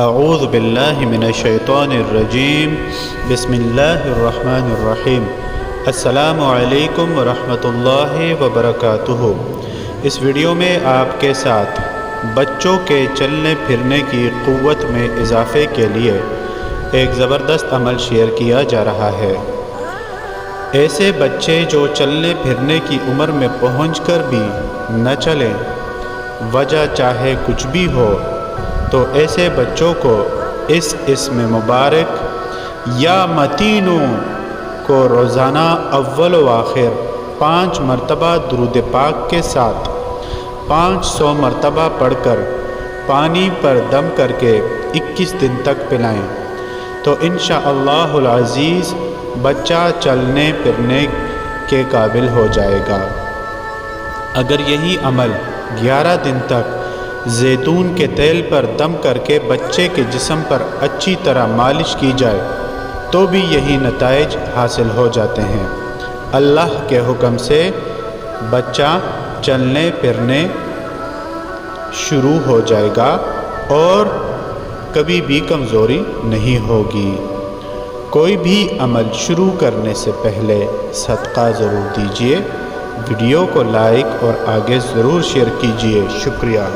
اعوذ باللہ من الشیطان الرجیم بسم اللہ الرحمن الرحیم السلام علیکم ورحمۃ اللہ وبرکاتہ۔ اس ویڈیو میں آپ کے ساتھ بچوں کے چلنے پھرنے کی قوت میں اضافے کے لیے ایک زبردست عمل شیئر کیا جا رہا ہے۔ ایسے بچے جو چلنے پھرنے کی عمر میں پہنچ کر بھی نہ چلیں، وجہ چاہے کچھ بھی ہو، تو ایسے بچوں کو اس اسم مبارک یا متینو کو روزانہ اول و آخر 5 مرتبہ درود پاک کے ساتھ 500 مرتبہ پڑھ کر پانی پر دم کر کے 21 دن تک پلائیں، تو انشاءاللہ العزیز بچہ چلنے پھرنے کے قابل ہو جائے گا۔ اگر یہی عمل 11 دن تک زیتون کے تیل پر دم کر کے بچے کے جسم پر اچھی طرح مالش کی جائے تو بھی یہی نتائج حاصل ہو جاتے ہیں۔ اللہ کے حکم سے بچہ چلنے پھرنے شروع ہو جائے گا اور کبھی بھی کمزوری نہیں ہوگی۔ کوئی بھی عمل شروع کرنے سے پہلے صدقہ ضرور دیجیے، ویڈیو کو لائک اور آگے ضرور شیئر کیجیے۔ شکریہ۔